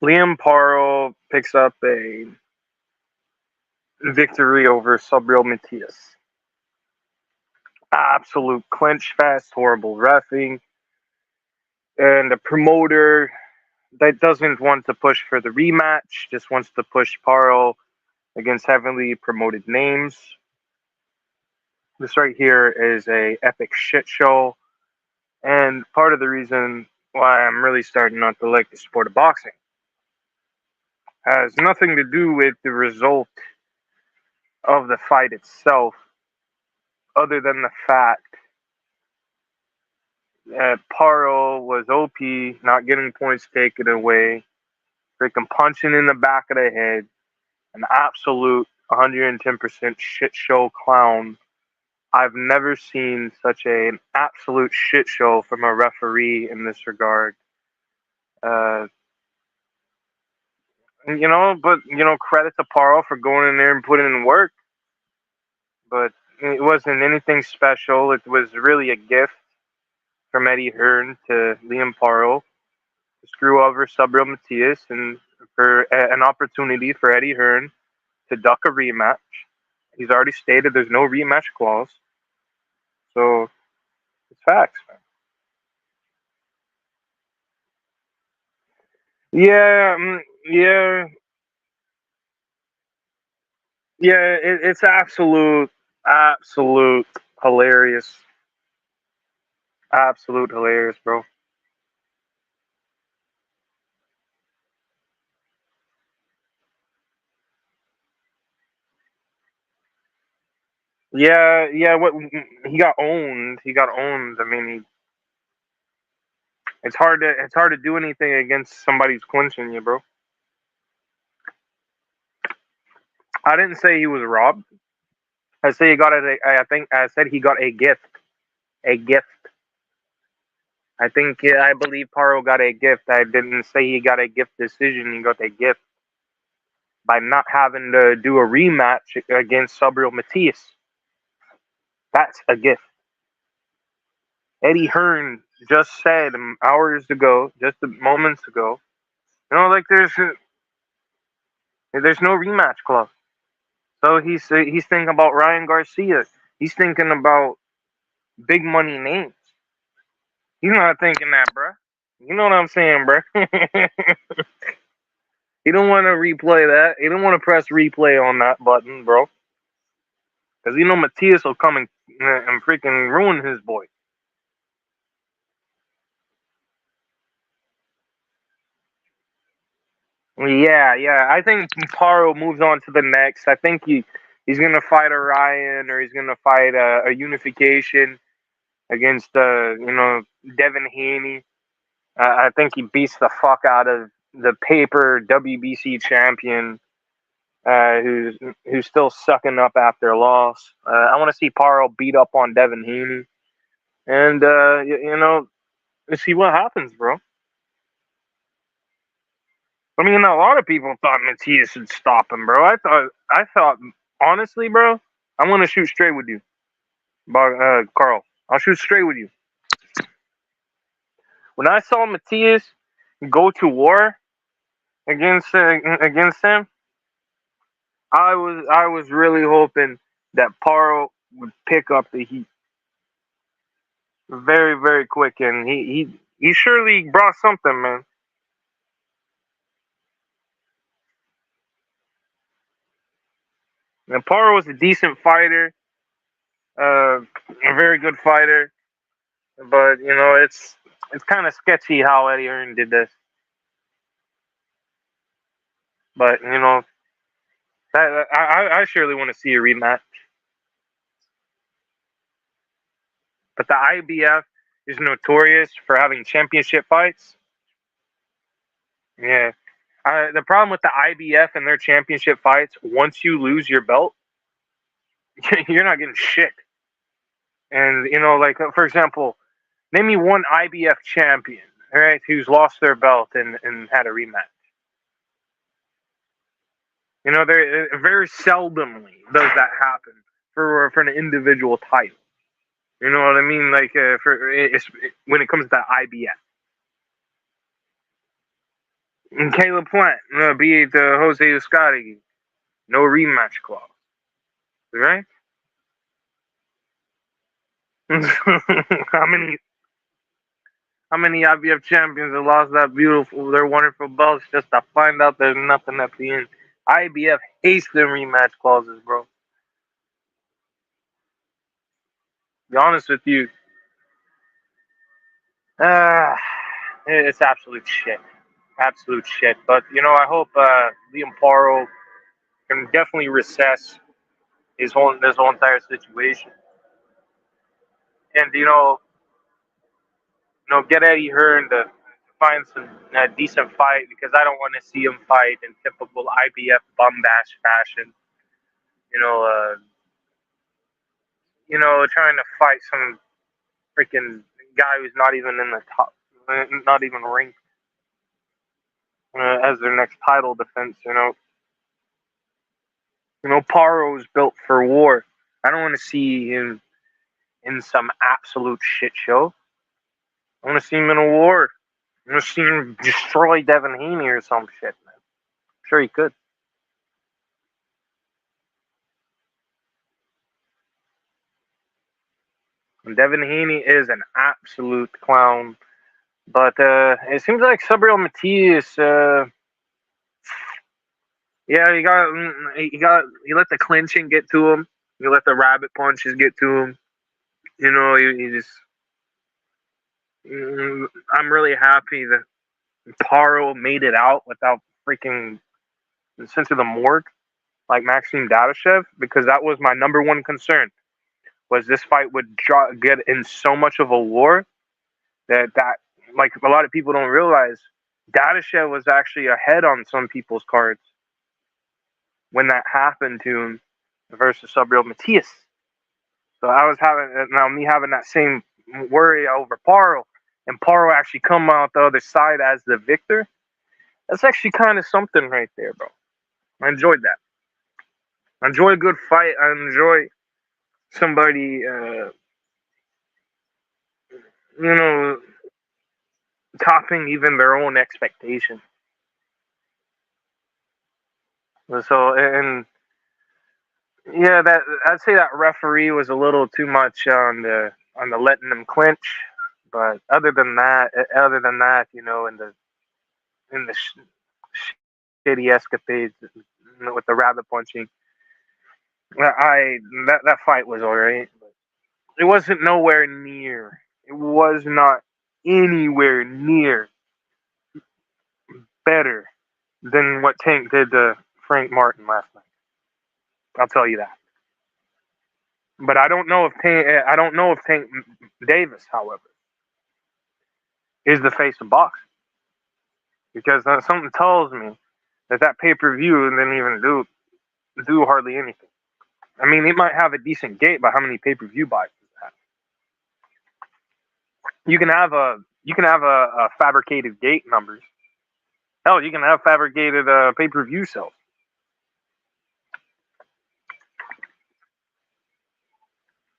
Liam Paro picks up a victory over Subriel Matias. Absolute clinch fest, horrible refing, and a promoter that doesn't want to push for the rematch, just wants to push Paro against heavily promoted names. This right here is a epic shit show, and part of the reason why I'm really starting not to like the sport of boxing has nothing to do with the result of the fight itself, other than the fact that Paro was OP, not getting points taken away, freaking punching in the back of the head, an absolute 110% shit show clown. I've never seen such an absolute shit show from a referee in this regard. Uh, but credit to Paro for going in there and putting in work. But it wasn't anything special. It was really a gift from Eddie Hearn to Liam Paro to screw over Subriel Matias and for an opportunity for Eddie Hearn to duck a rematch. He's already stated there's no rematch clause. So it's facts, man. Yeah, yeah, yeah. It's absolute hilarious, absolute hilarious, bro. Yeah, yeah. What he got owned. He got owned. I mean, it's hard to do anything against somebody who's clinching you, bro. I didn't say he was robbed. I say he got it. I think I said he got a gift. A gift. I think I believe Paro got a gift. I didn't say he got a gift decision. He got a gift by not having to do a rematch against Subriel Matias. That's a gift. Eddie Hearn just said hours ago, just moments ago, like there's no rematch clause. So he's thinking about Ryan Garcia. He's thinking about big money names. He's not thinking that, bruh. You know what I'm saying, bruh? He don't want to replay that. He don't want to press replay on that button, bro. Because Matias will come and freaking ruin his boy. Yeah, yeah. I think Paro moves on to the next. I think he's gonna fight a Ryan or he's gonna fight a unification against Devin Haney. I think he beats the fuck out of the paper WBC champion, who's still sucking up after a loss. I want to see Paro beat up on Devin Haney, and let's see what happens, bro. I mean, a lot of people thought Matias should stop him, bro. I thought, honestly, bro, I'm gonna shoot straight with you, Carl. I'll shoot straight with you. When I saw Matias go to war against him, I was really hoping that Paro would pick up the heat very very quick, and he surely brought something, man. And Paro was a decent fighter, a very good fighter, but it's kind of sketchy how Eddie Hearn did this. But that I surely want to see a rematch. But the IBF is notorious for having championship fights. Yeah. The problem with the IBF and their championship fights, once you lose your belt, you're not getting shit. And like for example, name me one IBF champion, all right, who's lost their belt and had a rematch. There very seldomly does that happen for an individual title. You know what I mean? Like when it comes to IBF. And Caleb Plant beat Jose Euskadi. No rematch clause, right? how many how many IBF champions have lost their wonderful belts just to find out there's nothing at the end? IBF hates them rematch clauses, bro. Be honest with you, uh, it's absolute shit, absolute shit. But I hope Liam Paro can definitely recess this whole entire situation, and get Eddie Hearn to find some decent fight because I don't want to see him fight in typical IBF bum bash fashion. You know, uh, trying to fight some freaking guy who's not even in the top, not even ranked as their next title defense. Paro is built for war. I don't want to see him in some absolute shit show. I want to see him in a war. I want to see him destroy Devin Haney or some shit, man. I'm sure he could. And Devin Haney is an absolute clown. But it seems like Sabriel Matias, yeah, he let the clinching get to him. He let the rabbit punches get to him. He just. I'm really happy that Paro made it out without freaking sent to the morgue like Maxim Dadashev because that was my number one concern. Was this fight would get in so much of a war that like a lot of people don't realize Dadashev was actually ahead on some people's cards when that happened to him versus Sabriel Matias. So I was having that same worry over Paro, and Paro actually come out the other side as the victor. That's actually kind of something right there, bro. I enjoyed that. I enjoy a good fight. I enjoy somebody, you know, topping even their own expectation. So and yeah, that I'd say that referee was a little too much on the letting them clinch. But other than that, in the shitty escapades with the rabbit punching, that fight was alright. It wasn't nowhere near. It was not anywhere near better than what Tank did to Frank Martin last night. I'll tell you that. But I don't know if Tank Davis, however, is the face of boxing because something tells me that pay-per-view didn't even do hardly anything. I mean, it might have a decent gate, but how many pay-per-view buys does it have? You can have a fabricated gate numbers. Hell, you can have fabricated pay-per-view sales.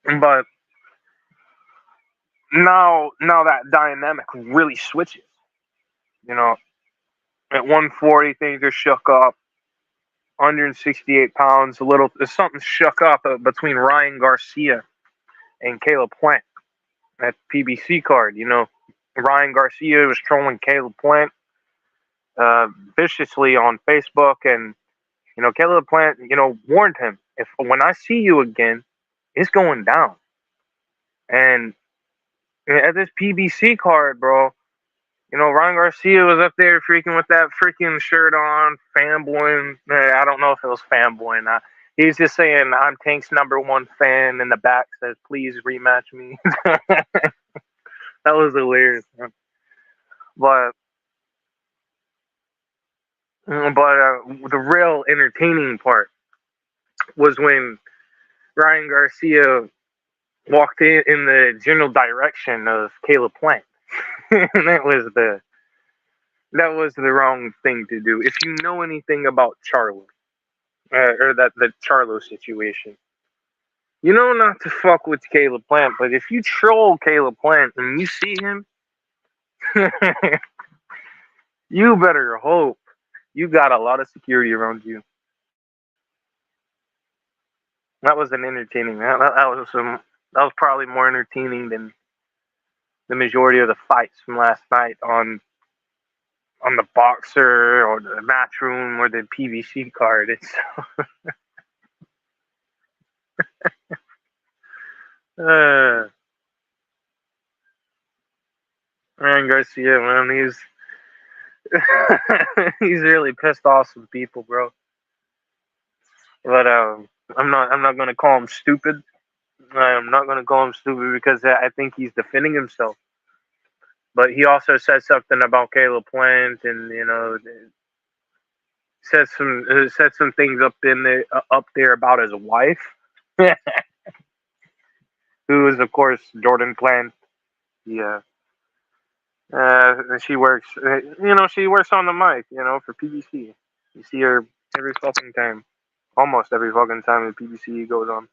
But now that dynamic really switches. You know, at 140 things are shook up. 168 pounds, something shook up between Ryan Garcia and Caleb Plant at PBC card. Ryan Garcia was trolling Caleb Plant viciously on Facebook, and Caleb Plant warned him, if when I see you again, it's going down. And at this PBC card, bro, Ryan Garcia was up there freaking with that freaking shirt on, fanboying. I don't know if it was fanboying. He's just saying, I'm Tank's number one fan. In the back says, please rematch me. That was hilarious. But, the real entertaining part was when Ryan Garcia walked in the general direction of Caleb Plant. And that was the wrong thing to do. If you know anything about Charlo, or the Charlo situation, you know not to fuck with Caleb Plant. But if you troll Caleb Plant and you see him, You better hope you got a lot of security around you. That was an entertaining. That was probably more entertaining than the majority of the fights from last night on the Boxer or the Matchroom or the PBC card. It's uh, man, Garcia, man, he's he's really pissed off some people, bro. But I'm not gonna call him stupid. I'm not gonna call him stupid because I think he's defending himself. But he also said something about Caleb Plant, and said some things up there about his wife, who is of course Jordan Plant. Yeah, she works. She works on the mic. For PBC. You see her every fucking time, almost every fucking time the PBC goes on.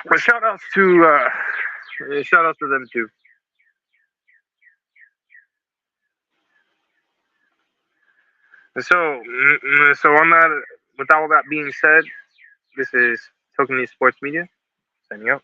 But shout outs to them too. So on that, with all that being said, this is Token News Sports Media signing out.